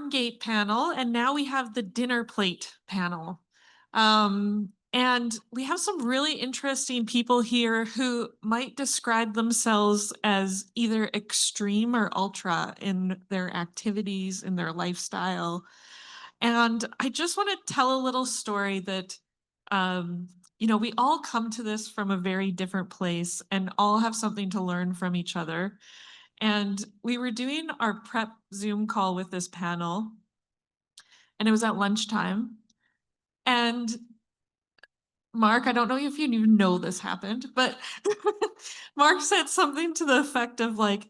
farm gate panel, and now we have the dinner plate panel. And we have some really interesting people here who might describe themselves as either extreme or ultra in their activities, in their lifestyle. And I just want to tell a little story that, um, we all come to this from a very different place and all have something to learn from each other. And we were doing our prep Zoom call with this panel, and it was at lunchtime. And Mark, I don't know if you even know this happened, but Mark said something to the effect of like,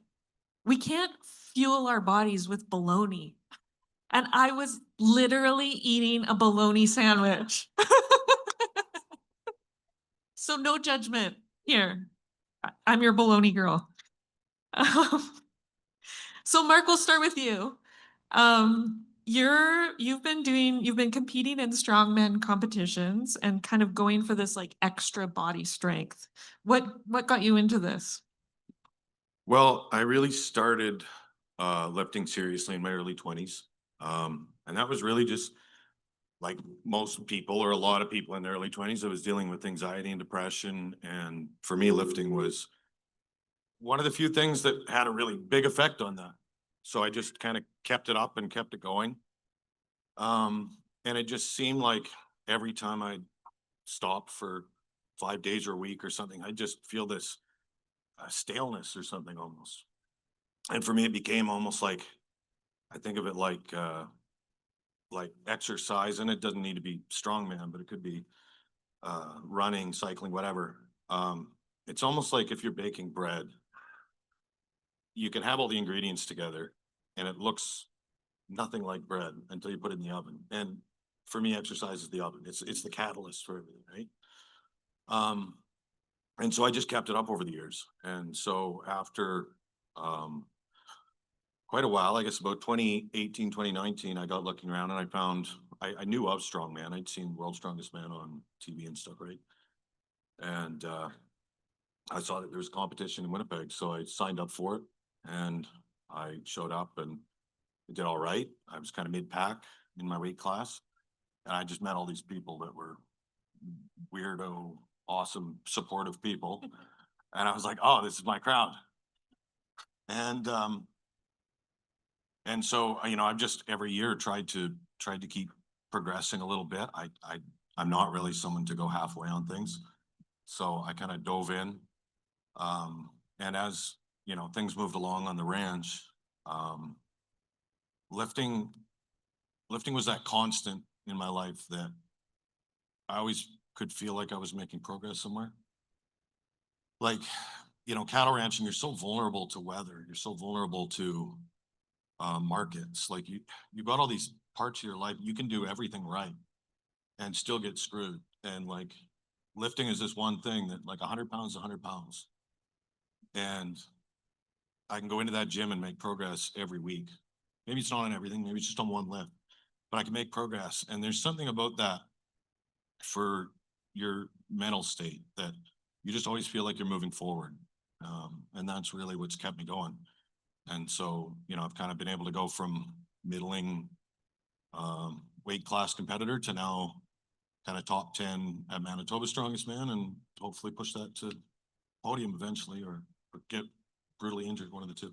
we can't fuel our bodies with bologna. And I was literally eating a bologna sandwich. So no judgment here. I'm your bologna girl. So Mark, we'll start with you. You've been competing in strongman competitions and kind of going for this like extra body strength. What got you into this? Well, I really started lifting seriously in my early 20s. And that was really just like most people or a lot of people in their early 20s. I was dealing with anxiety and depression. And for me, lifting was one of the few things that had a really big effect on that. So I just kind of kept it up and kept it going. And it just seemed like every time I stopped for 5 days or a week or something, I just feel this staleness or something almost. And for me, it became almost like I think of it like exercise, and it doesn't need to be strongman, but it could be running, cycling, whatever. It's almost like if you're baking bread, you can have all the ingredients together, and it looks nothing like bread until you put it in the oven. And for me, exercise is the oven. It's the catalyst for everything, right? Um, and so I just kept it up over the years. And so after um, quite a while, I guess about 2018, 2019, I got looking around and I found I knew of Strongman. I'd seen World's Strongest Man on TV and stuff, right? And I saw that there was competition in Winnipeg, so I signed up for it and I showed up and did all right. I was kind of mid-pack in my weight class, and I just met all these people that were weirdo, awesome, supportive people, and I was like, "Oh, this is my crowd." And so I've just every year tried to keep progressing a little bit. I'm not really someone to go halfway on things, so I kind of dove in. And as things moved along on the ranch, um, lifting lifting was that constant in my life that I always could feel like I was making progress somewhere. Like, cattle ranching, you're so vulnerable to weather. You're so vulnerable to markets. Like you got all these parts of your life. You can do everything right and still get screwed. And like lifting is this one thing that like 100 pounds, 100 pounds. And I can go into that gym and make progress every week. Maybe it's not on everything. Maybe it's just on one lift, but I can make progress. And there's something about that for your mental state that you just always feel like you're moving forward. And that's really what's kept me going. And so, I've kind of been able to go from middling weight class competitor to now kind of top 10 at Manitoba Strongest Man, and hopefully push that to podium eventually or get brutally injured, one of the two.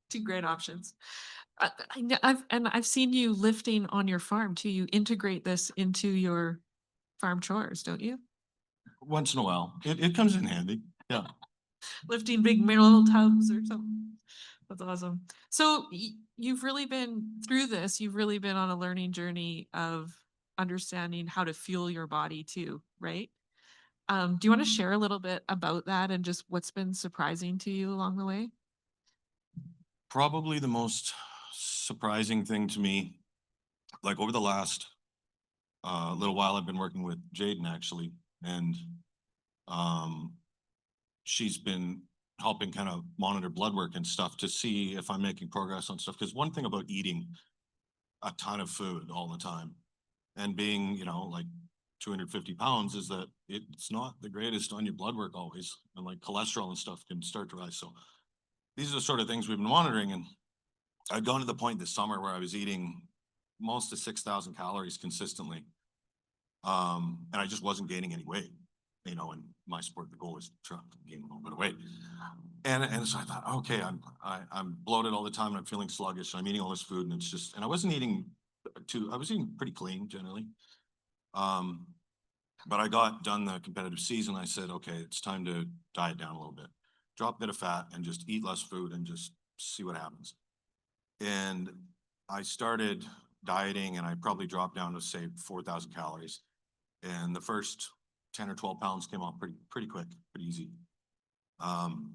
Two great options. I've seen you lifting on your farm too. You integrate this into your farm chores, don't you? Once in a while, it comes in handy. Yeah. Lifting big mineral tubs or something. That's awesome. So you've really been through this. You've really been on a learning journey of understanding how to fuel your body too, right? Do you want to share a little bit about that and just what's been surprising to you along the way? Probably the most surprising thing to me, like over the last little while, I've been working with Jayden actually, and um, she's been helping kind of monitor blood work and stuff to see if I'm making progress on stuff. Because one thing about eating a ton of food all the time and being, like 250 pounds is that it's not the greatest on your blood work always. And like cholesterol and stuff can start to rise. So these are the sort of things we've been monitoring. And I'd gone to the point this summer where I was eating most of 6,000 calories consistently. And I just wasn't gaining any weight. You know, in my sport, the goal is to try to gain a little bit of weight. And so I thought, okay, I'm bloated all the time and I'm feeling sluggish. I'm eating all this food and it's just, and I wasn't eating I was eating pretty clean generally. Um, but I got done the competitive season. I said, okay, it's time to diet down a little bit, drop a bit of fat and just eat less food and just see what happens. And I started dieting and I probably dropped down to say 4,000 calories. And the first 10 or 12 pounds came off pretty quick, pretty easy. Um,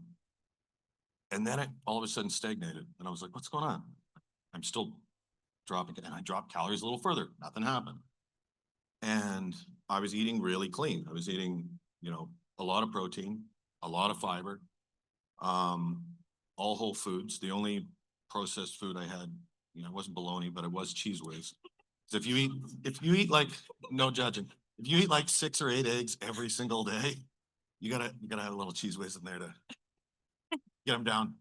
and then it all of a sudden stagnated. And I was like, what's going on? I'm still dropping, and I dropped calories a little further. Nothing happened. And I was eating really clean. I was eating, you know, a lot of protein, a lot of fiber, um, all whole foods. The only processed food I had, you know, it wasn't bologna, but it was cheese whiz. So if you eat like, no judging, if you eat like 6 or 8 eggs every single day, you gotta have a little cheese whiz in there to get them down.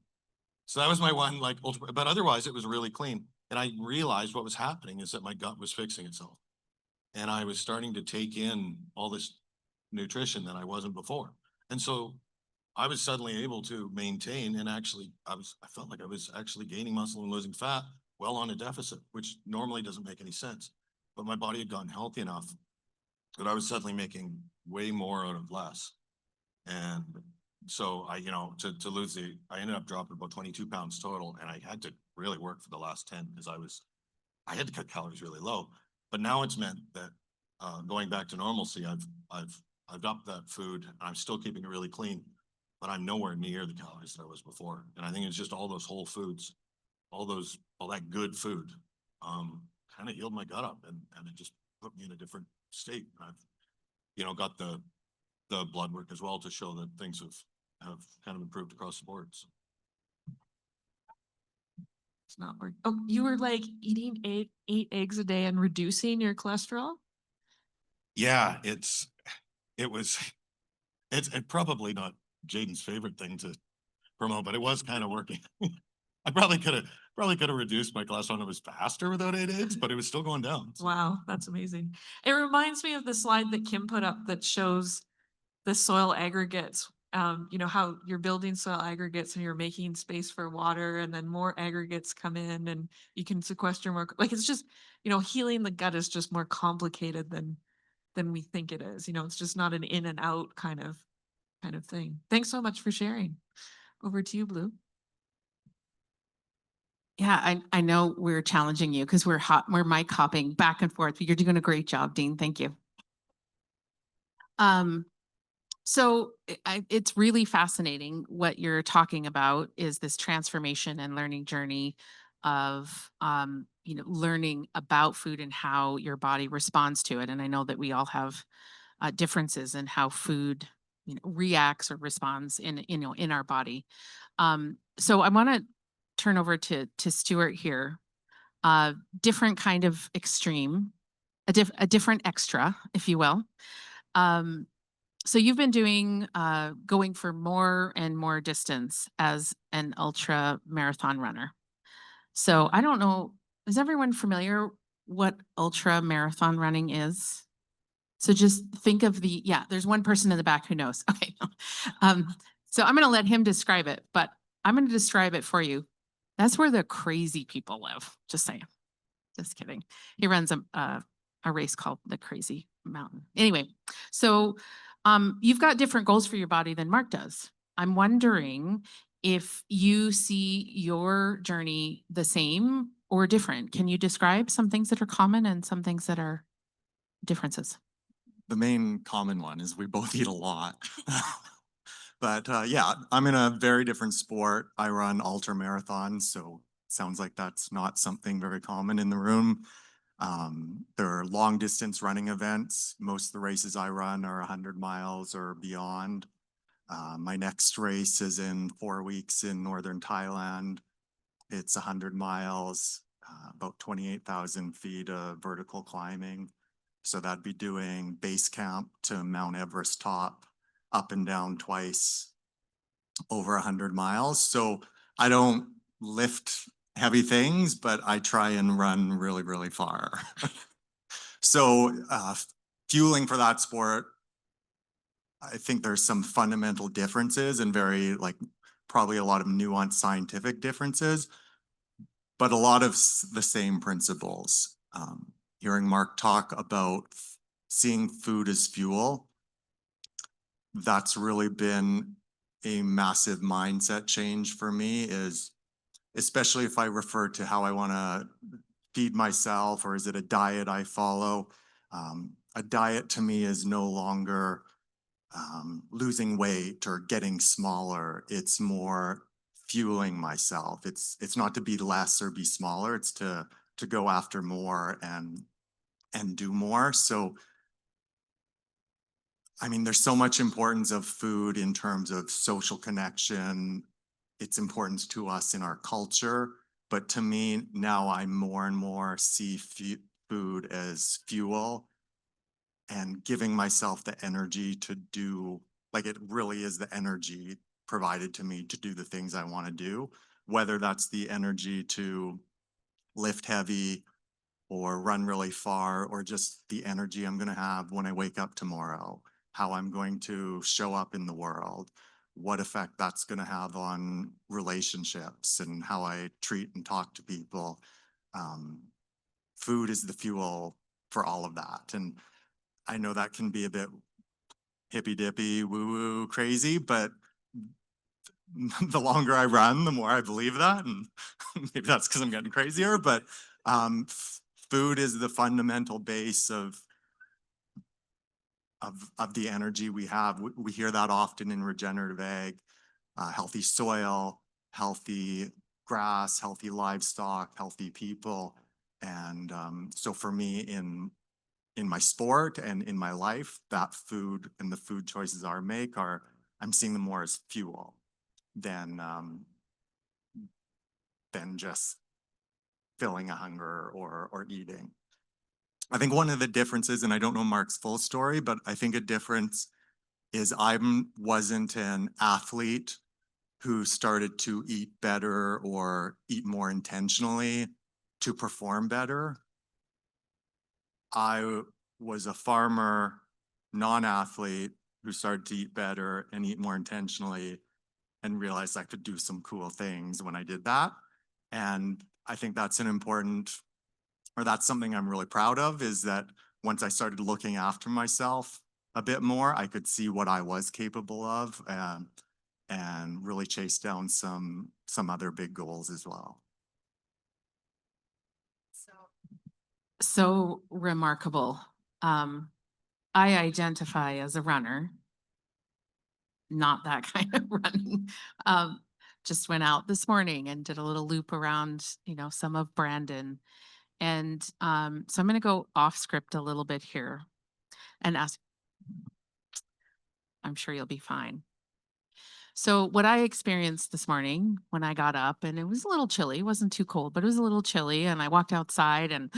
So that was my one, like, ultimate, but otherwise it was really clean. And I realized what was happening is that my gut was fixing itself. And I was starting to take in all this nutrition that I wasn't before. And so I was suddenly able to maintain, and actually I felt like I was actually gaining muscle and losing fat well on a deficit, which normally doesn't make any sense. But my body had gotten healthy enough that I was suddenly making way more out of less. And so I, you know, to lose I ended up dropping about 22 pounds total, and I had to really work for the last 10 because I had to cut calories really low. But now it's meant that going back to normalcy, I've upped that food. And I'm still keeping it really clean, but I'm nowhere near the calories that I was before. And I think it's just all those whole foods, all that good food, kind of healed my gut up, and it just put me in a different state. I've, you know, got the blood work as well to show that things have kind of improved across the board. So. It's not working. Oh, you were like eating eight eggs a day and reducing your cholesterol? Yeah, it was it's probably not Jayden's favorite thing to promote, but it was kind of working. I probably could have reduced my cholesterol and it was faster without 8 eggs, but it was still going down. So. Wow, that's amazing. It reminds me of the slide that Kim put up that shows the soil aggregates. You know, how you're building soil aggregates and you're making space for water, and then more aggregates come in and you can sequester more. Like, it's just, you know, healing the gut is just more complicated than we think it is. You know, it's just not an in and out kind of thing. Thanks so much for sharing. Over to you, Blue. Yeah, I know we're challenging you because we're mic hopping back and forth, but you're doing a great job, Dean. Thank you. So it's really fascinating what you're talking about is this transformation and learning journey of you know, learning about food and how your body responds to it. And I know that we all have differences in how food, you know, reacts or responds in, you know, in our body. So I want to turn over to Stuart here. Different kind of extreme, a different extra, if you will. So you've been doing going for more and more distance as an ultra marathon runner. So I don't know, is everyone familiar what ultra marathon running is? So just think of yeah, there's one person in the back who knows. Okay. So I'm going to let him describe it, but I'm going to describe it for you. That's where the crazy people live. Just saying. Just kidding. He runs a race called the Crazy Mountain. Anyway, so you've got different goals for your body than Mark does. I'm wondering if you see your journey the same or different. Can you describe some things that are common and some things that are differences? The main common one is we both eat a lot. But yeah, I'm in a very different sport. I run ultra marathons, so sounds like that's not something very common in the room. There are long distance running events. Most of the races I run are 100 miles or beyond. My next race is in 4 weeks in northern Thailand. It's 100 miles, about 28,000 feet of vertical climbing. So that'd be doing base camp to Mount Everest top, up and down twice, over 100 miles. So I don't lift heavy things, but I try and run really, really far. So fueling for that sport, I think there's some fundamental differences and very like probably a lot of nuanced scientific differences, but a lot of the same principles. Hearing Mark talk about seeing food as fuel, that's really been a massive mindset change for me, is especially if I refer to how I want to feed myself, or is it a diet I follow? A diet to me is no longer losing weight or getting smaller. It's more fueling myself. It's not to be less or be smaller. It's to go after more and do more. So I mean, there's so much importance of food in terms of social connection. Its importance to us in our culture. But to me, now I more and more see food as fuel and giving myself the energy to do, like it really is the energy provided to me to do the things I want to do, whether that's the energy to lift heavy or run really far, or just the energy I'm going to have when I wake up tomorrow, how I'm going to show up in the world, what effect that's going to have on relationships and how I treat and talk to people. Food is the fuel for all of that. And I know that can be a bit hippy dippy, woo woo, crazy, but the longer I run, the more I believe that. And maybe that's because I'm getting crazier, but food is the fundamental base of the energy we have. We hear that often in regenerative ag, healthy soil, healthy grass, healthy livestock, healthy people. And so for me in my sport and in my life, that food and the food choices I make I'm seeing them more as fuel than just filling a hunger or eating. I think one of the differences, and I don't know Mark's full story, but I think a difference is I wasn't an athlete who started to eat better or eat more intentionally to perform better. I was a farmer, non-athlete, who started to eat better and eat more intentionally and realized I could do some cool things when I did that. And I think that's that's something I'm really proud of, is that once I started looking after myself a bit more, I could see what I was capable of and really chase down some other big goals as well. So remarkable. I identify as a runner, not that kind of running. Just went out this morning and did a little loop around, some of Brandon. And so I'm going to go off script a little bit here and ask, I'm sure you'll be fine. So what I experienced this morning when I got up, and it was a little chilly, it wasn't too cold, but it was a little chilly. And I walked outside and,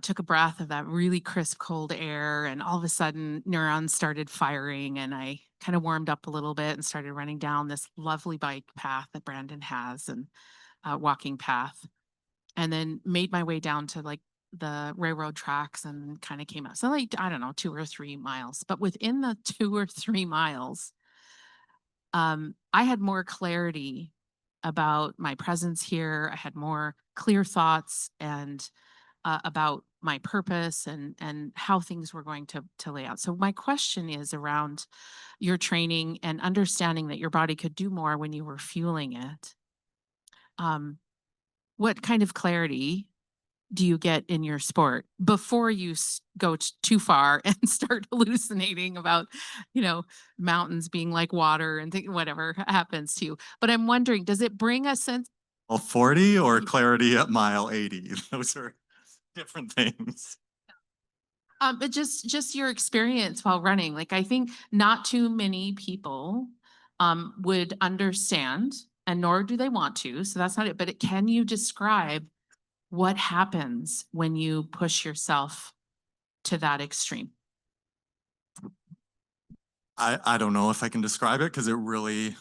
took a breath of that really crisp, cold air. And all of a sudden neurons started firing, and I kind of warmed up a little bit and started running down this lovely bike path that Brandon has, and walking path, and then made my way down to like the railroad tracks and kind of came out. So like, I don't know, 2 or 3 miles, but within the 2 or 3 miles, I had more clarity about my presence here. I had more clear thoughts and about my purpose and how things were going to lay out. So my question is around your training and understanding that your body could do more when you were fueling it. What kind of clarity do you get in your sport before you go too far and start hallucinating about, mountains being like water and whatever happens to you? But I'm wondering, does it bring a sense? 40 or clarity at mile 80? Those are different things. But just your experience while running. Like, I think not too many people would understand, and nor do they want to. So that's not it. But can you describe what happens when you push yourself to that extreme? I don't know if I can describe it, because it really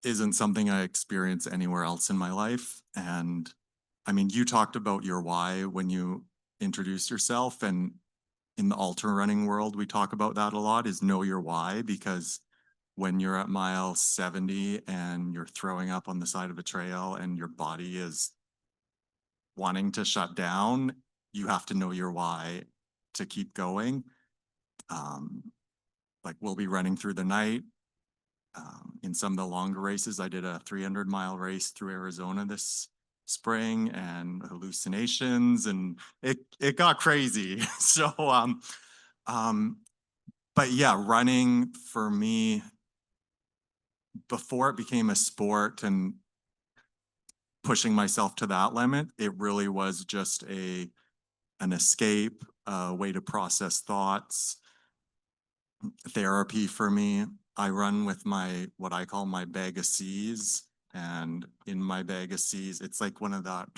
isn't something I experience anywhere else in my life. And I mean, you talked about your why when you introduced yourself, and in the ultra running world, we talk about that a lot, is know your why, because when you're at mile 70 and you're throwing up on the side of a trail and your body is wanting to shut down, you have to know your why to keep going. Like we'll be running through the night. In some of the longer races, I did a 300-mile race through Arizona this spring, and hallucinations, and it got crazy. So, but yeah, running for me, before it became a sport and pushing myself to that limit, it really was just an escape, a way to process thoughts, therapy for me. I run with what I call my bag of C's, and in my bag of C's, it's like one of that,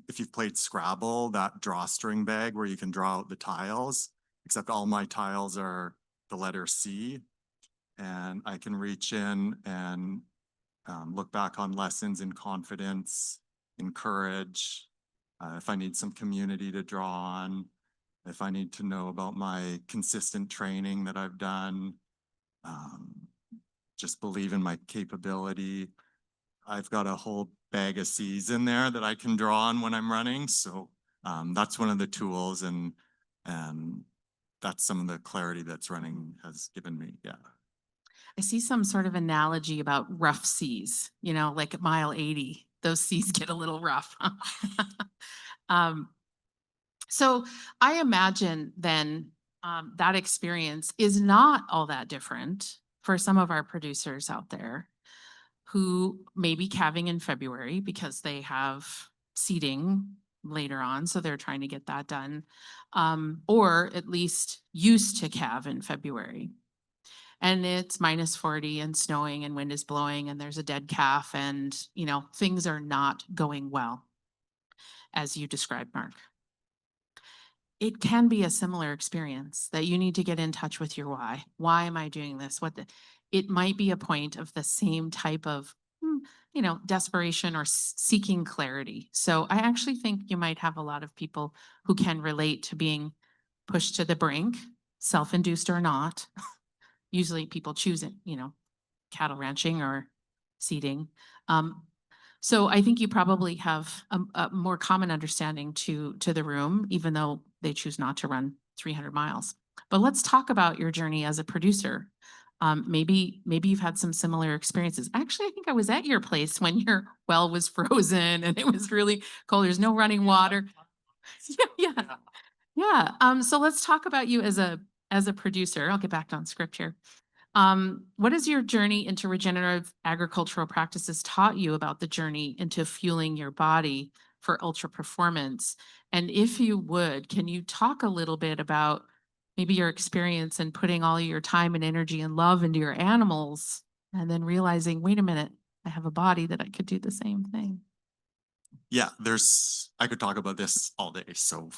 if you've played Scrabble, that drawstring bag where you can draw out the tiles, except all my tiles are the letter C, and I can reach in and look back on lessons in confidence, in courage, if I need some community to draw on, if I need to know about my consistent training that I've done, just believe in my capability. I've got a whole bag of C's in there that I can draw on when I'm running. So that's one of the tools, and that's some of the clarity that's running has given me. Yeah. I see some sort of analogy about rough seas, like at mile 80, those seas get a little rough. um, so I imagine then that experience is not all that different for some of our producers out there who may be calving in February because they have seeding later on. So they're trying to get that done, or at least used to calve in February. And it's minus 40 and snowing and wind is blowing and there's a dead calf and, things are not going well, as you described, Mark. It can be a similar experience that you need to get in touch with your why. Why am I doing this? It might be a point of the same type of, desperation or seeking clarity. So I actually think you might have a lot of people who can relate to being pushed to the brink, self-induced or not. Usually people choose it, cattle ranching or seeding. So I think you probably have a more common understanding to the room, even though they choose not to run 300 miles. But let's talk about your journey as a producer. Maybe you've had some similar experiences. Actually, I think I was at your place when your well was frozen and it was really cold. There's no running water. Yeah. So let's talk about you as a producer. I'll get back on script here. What has your journey into regenerative agricultural practices taught you about the journey into fueling your body for ultra performance? And if you would, can you talk a little bit about maybe your experience in putting all your time and energy and love into your animals and then realizing, wait a minute, I have a body that I could do the same thing? Yeah, I could talk about this all day, so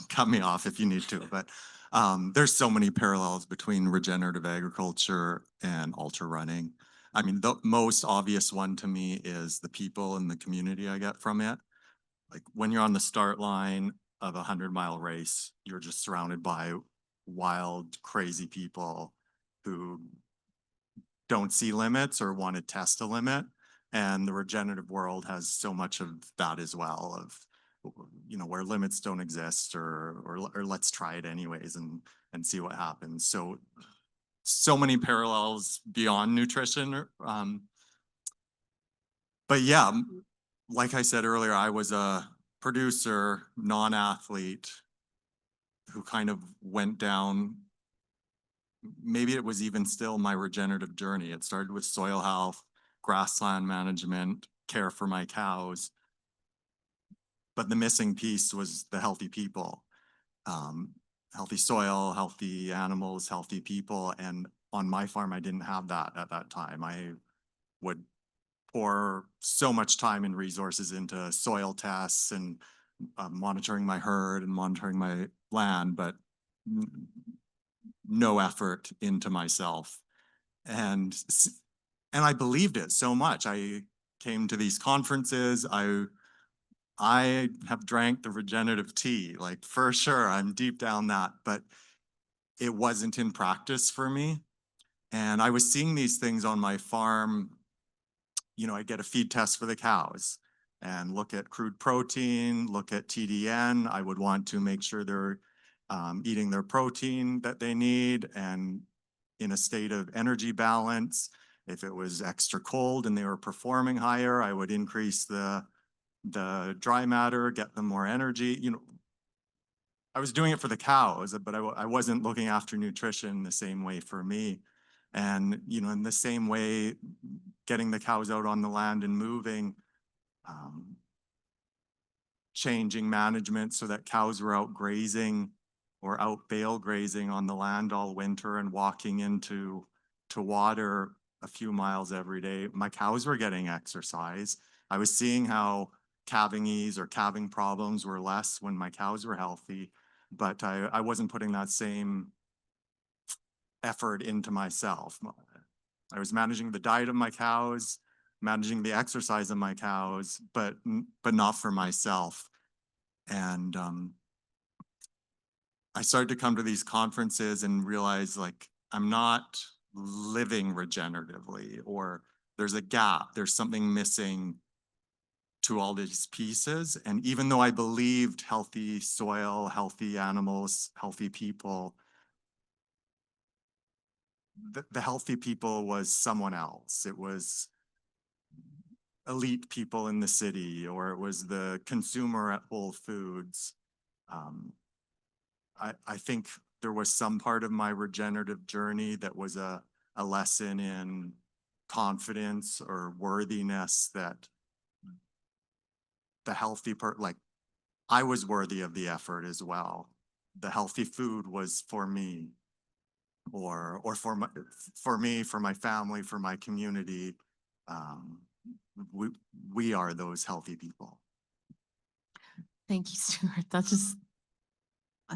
cut me off if you need to, but there's so many parallels between regenerative agriculture and ultra running. I mean, the most obvious one to me is the people and the community I get from it. Like when you're on the start line of a 100-mile race, you're just surrounded by wild, crazy people who don't see limits or want to test a limit. And the regenerative world has so much of that as well, of where limits don't exist, or let's try it anyways and see what happens. So many parallels beyond nutrition. But yeah, like I said earlier, I was a producer, non-athlete, who kind of went down, maybe it was even still my regenerative journey. It started with soil health, grassland management, care for my cows. But the missing piece was the healthy people, healthy soil, healthy animals, healthy people. And on my farm, I didn't have that at that time. I would pour so much time and resources into soil tests and monitoring my herd and monitoring my land, but no effort into myself. And And I believed it so much. I came to these conferences. I have drank the regenerative tea, like for sure. I'm deep down that, but it wasn't in practice for me. And I was seeing these things on my farm. I get a feed test for the cows and look at crude protein, look at TDN. I would want to make sure they're eating their protein that they need and in a state of energy balance. If it was extra cold and they were performing higher, I would increase the dry matter, get them more energy. I was doing it for the cows, but I wasn't looking after nutrition the same way for me. And, in the same way, getting the cows out on the land and moving, changing management so that cows were out grazing or out bale grazing on the land all winter and walking into water a few miles every day. My cows were getting exercise. I was seeing how calving ease or calving problems were less when my cows were healthy, but I wasn't putting that same effort into myself. I was managing the diet of my cows, managing the exercise of my cows, but not for myself. And I started to come to these conferences and realize like I'm not living regeneratively, or there's a gap, there's something missing to all these pieces. And even though I believed healthy soil, healthy animals, healthy people, the healthy people was someone else. It was elite people in the city, or it was the consumer at Whole Foods. I think there was some part of my regenerative journey that was a lesson in confidence or worthiness, that the healthy part, like I was worthy of the effort as well. The healthy food was for me, or for me, for my family, for my community. Um, we are those healthy people. Thank you, Stuart. That's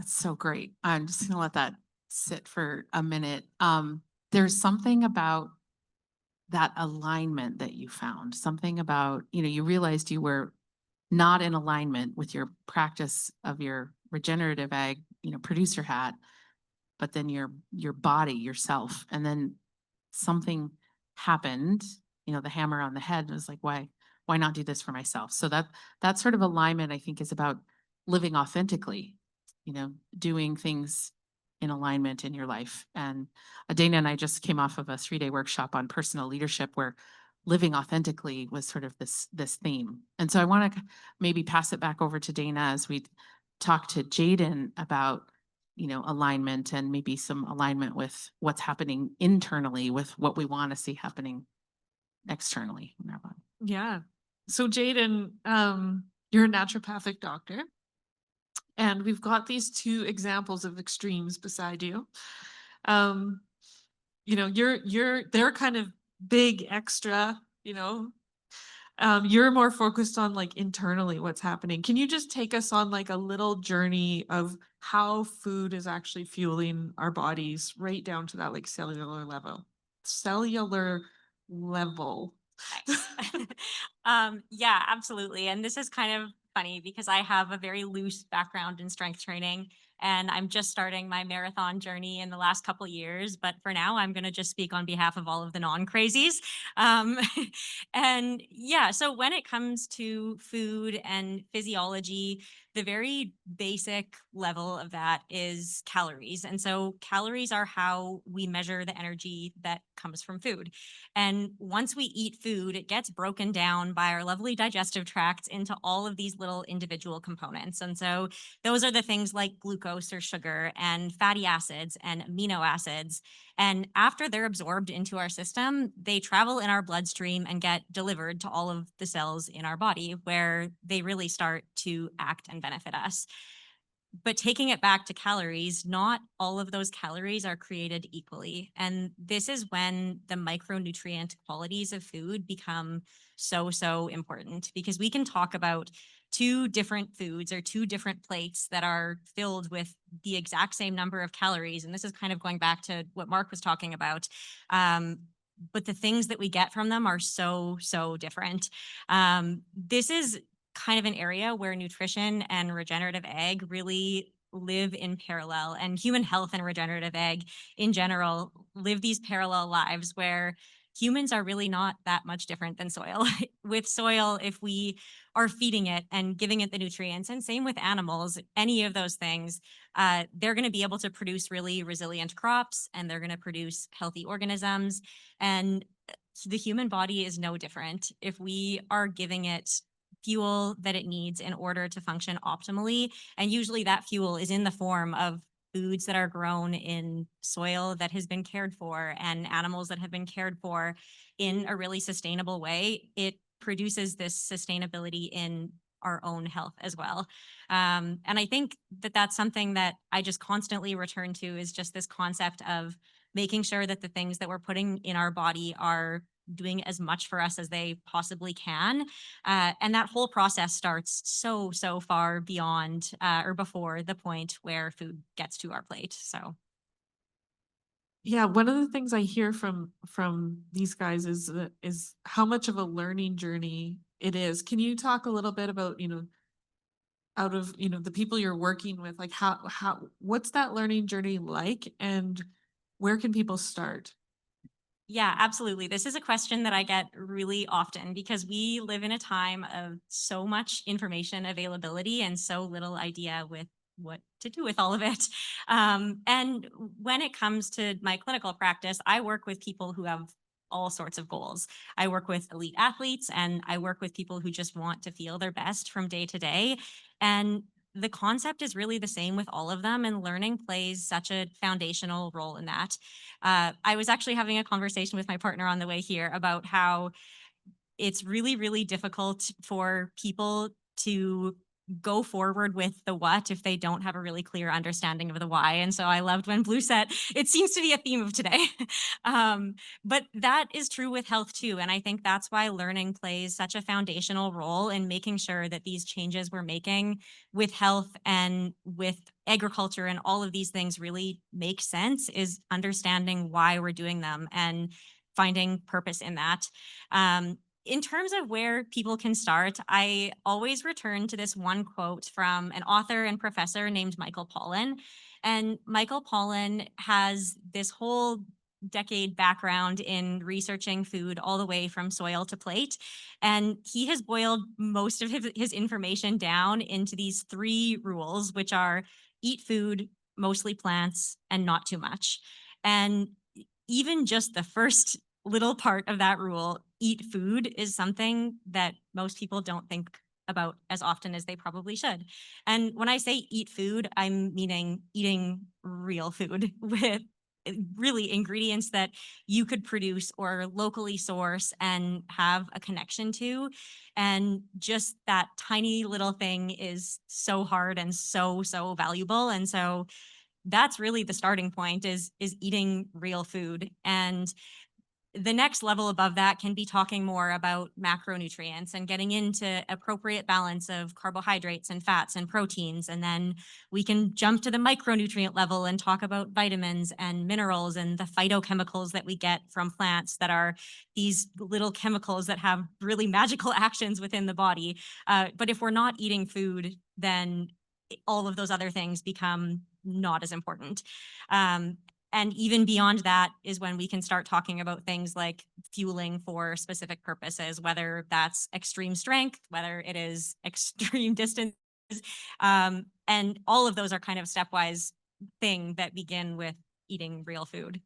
so great. I'm just gonna let that sit for a minute. There's something about that alignment that you found, something about, you realized you were not in alignment with your practice of your regenerative ag, producer hat, but then your body, yourself, and then something happened, the hammer on the head was like, why not do this for myself? So that sort of alignment, I think, is about living authentically, doing things in alignment in your life. And Dana and I just came off of a 3-day workshop on personal leadership where living authentically was sort of this theme. And so I want to maybe pass it back over to Dana as we talk to Jayden about alignment and maybe some alignment with what's happening internally with what we want to see happening externally in our body. Yeah. So Jayden, you're a naturopathic doctor, and we've got these two examples of extremes beside you. They're kind of big extra, you're more focused on like internally what's happening. Can you just take us on like a little journey of how food is actually fueling our bodies right down to that like cellular level? Cellular level. Nice. Yeah, absolutely. And this is kind of funny because I have a very loose background in strength training, and I'm just starting my marathon journey in the last couple years. But for now, I'm going to just speak on behalf of all of the non-crazies. Um, and yeah, so when it comes to food and physiology, the very basic level of that is calories. And so calories are how we measure the energy that comes from food. And once we eat food, it gets broken down by our lovely digestive tracts into all of these little individual components. And so those are the things like glucose or sugar and fatty acids and amino acids. And after they're absorbed into our system, they travel in our bloodstream and get delivered to all of the cells in our body where they really start to act and benefit us. But taking it back to calories, not all of those calories are created equally. And this is when the micronutrient qualities of food become so important, because we can talk about two different foods or two different plates that are filled with the exact same number of calories. And this is kind of going back to what Mark was talking about. but the things that we get from them are so, so different. This is kind of an area where nutrition and regenerative ag really live in parallel, and human health and regenerative ag in general live these parallel lives where humans are really not that much different than soil. With soil, if we are feeding it and giving it the nutrients, and same with animals, any of those things, they're going to be able to produce really resilient crops, and they're going to produce healthy organisms. And the human body is no different. If we are giving it fuel that it needs in order to function optimally, and usually that fuel is in the form of foods that are grown in soil that has been cared for and animals that have been cared for in a really sustainable way, it produces this sustainability in our own health as well. And I think that that's something that I just constantly return to, is just this concept of making sure that the things that we're putting in our body are doing as much for us as they possibly can. And that whole process starts so, so far beyond or before the point where food gets to our plate. So Yeah, one of the things I hear from these guys is how much of a learning journey it is. Can you talk a little bit about, out of, the people you're working with, like what's that learning journey like, and where can people start? yeah, absolutely. This is a question that I get really often because we live in a time of so much information availability and so little idea with what to do with all of it. And when it comes to my clinical practice, I work with people who have all sorts of goals. I work with elite athletes, and I work with people who just want to feel their best from day to day. And the concept is really the same with all of them, and learning plays such a foundational role in that. I was actually having a conversation with my partner on the way here about how it's really, really difficult for people to go forward with the what if they don't have a really clear understanding of the why. And so I loved when Blue said, it seems to be a theme of today. But that is true with health too. And I think that's why learning plays such a foundational role in making sure that these changes we're making with health and with agriculture and all of these things really make sense, is understanding why we're doing them and finding purpose in that. In terms of where people can start, I always return to this one quote from an author and professor named Michael Pollan. And Michael Pollan has this whole decade background in researching food all the way from soil to plate. And he has boiled most of his information down into these three rules, which are eat food, mostly plants, and not too much. And even just the first little part of that rule, eat food, is something that most people don't think about as often as they probably should. And when I say eat food, I'm meaning eating real food with really ingredients that you could produce or locally source and have a connection to. And just that tiny little thing is so hard and so, so valuable. And so that's really the starting point, is eating real food. And the next level above that can be talking more about macronutrients and getting into appropriate balance of carbohydrates and fats and proteins. And then we can jump to the micronutrient level and talk about vitamins and minerals and the phytochemicals that we get from plants, that are these little chemicals that have really magical actions within the body. But if we're not eating food, then all of those other things become not as important. And even beyond that is when we can start talking about things like fueling for specific purposes, whether that's extreme strength, whether it is extreme distance. And all of those are kind of stepwise thing that begin with eating real food.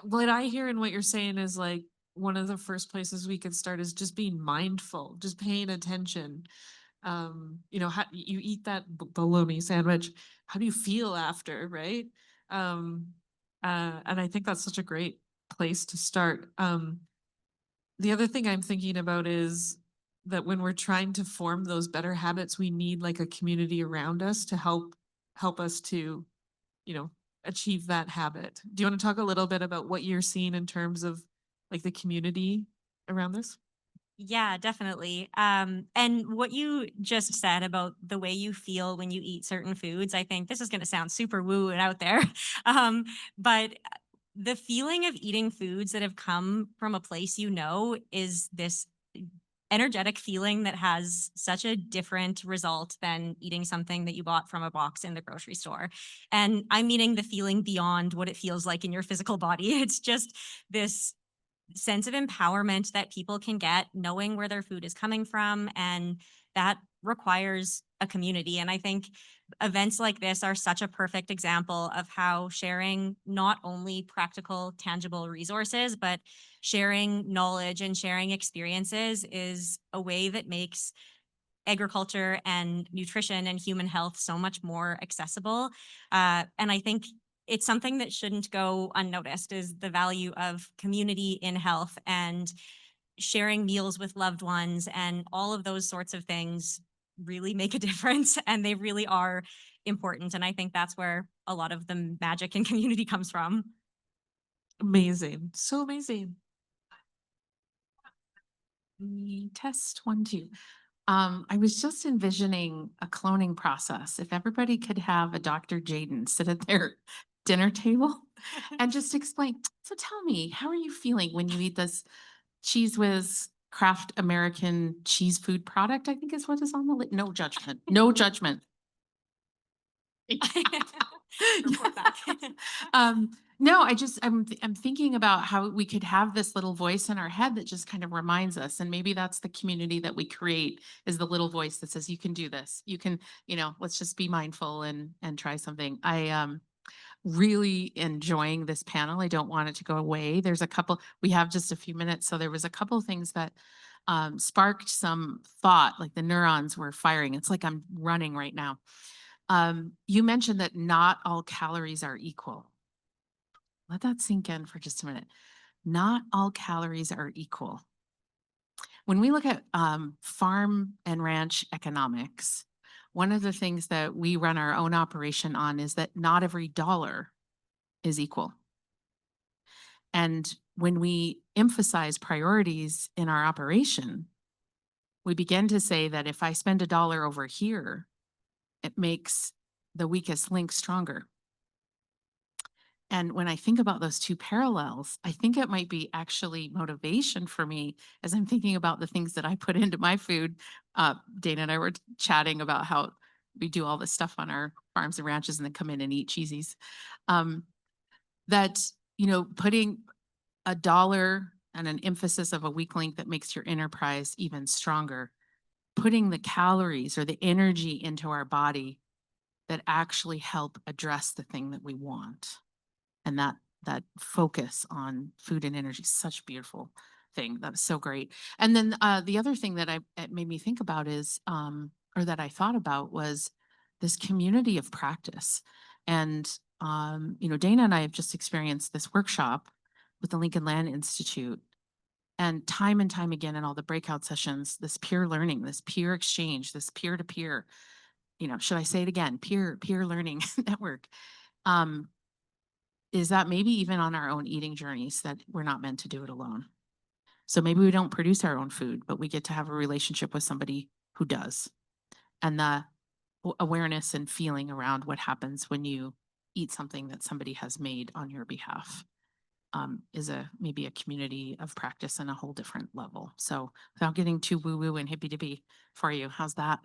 What I hear in what you're saying is, like, one of the first places we could start is just being mindful, just paying attention. How you eat that bologna sandwich, how do you feel after, right? um and I think that's such a great place to start. The other thing I'm thinking about is that when we're trying to form those better habits, we need like a community around us to help us to, you know achieve that habit. Do you want to talk a little bit about what you're seeing in terms of like the community around this? Yeah, definitely. And what you just said about the way you feel when you eat certain foods, I think this is going to sound super woo and out there. But the feeling of eating foods that have come from a place is this energetic feeling that has such a different result than eating something that you bought from a box in the grocery store. And I'm meaning the feeling beyond what it feels like in your physical body. It's just this sense of empowerment that people can get knowing where their food is coming from. And that requires a community. And I think events like this are such a perfect example of how sharing not only practical, tangible resources, but sharing knowledge and sharing experiences is a way that makes agriculture and nutrition and human health so much more accessible. And I think it's something that shouldn't go unnoticed is the value of community in health and sharing meals with loved ones and all of those sorts of things really make a difference and they really are important. And I think that's where a lot of the magic in community comes from. Amazing. So amazing. Test 1, 2. I was just envisioning a cloning process. If everybody could have a Dr. Jayden sit at their dinner table and just explain. So tell me, how are you feeling when you eat this Cheese Whiz Kraft American cheese food product? I think is what is on the list. No judgment. No judgment. Report back. No, I'm thinking about how we could have this little voice in our head that just kind of reminds us, and maybe that's the community that we create is the little voice that says, you can do this. You can, let's just be mindful and try something. I really enjoying this panel. I don't want it to go away. We have just a few minutes. So there was a couple things that sparked some thought, like the neurons were firing. It's like I'm running right now. You mentioned that not all calories are equal. Let that sink in for just a minute. Not all calories are equal. When we look at farm and ranch economics, one of the things that we run our own operation on is that not every dollar is equal. And when we emphasize priorities in our operation, we begin to say that if I spend $1 over here, it makes the weakest link stronger. And when I think about those two parallels, I think it might be actually motivation for me as I'm thinking about the things that I put into my food. Dana and I were chatting about how we do all this stuff on our farms and ranches and then come in and eat cheesies. That, putting $1 and an emphasis of a weak link that makes your enterprise even stronger, putting the calories or the energy into our body that actually help address the thing that we want. And that focus on food and energy is such a beautiful thing. That was so great. And then the other thing that it made me think about is, or that I thought about was this community of practice. And, Dana and I have just experienced this workshop with the Lincoln Land Institute. And time again in all the breakout sessions, this peer learning, this peer exchange, this peer to peer, should I say it again? Peer learning network. Is that maybe even on our own eating journeys that we're not meant to do it alone. So maybe we don't produce our own food, but we get to have a relationship with somebody who does. And the awareness and feeling around what happens when you eat something that somebody has made on your behalf is maybe a community of practice on a whole different level. So without getting too woo-woo and hippy-dippy for you, how's that?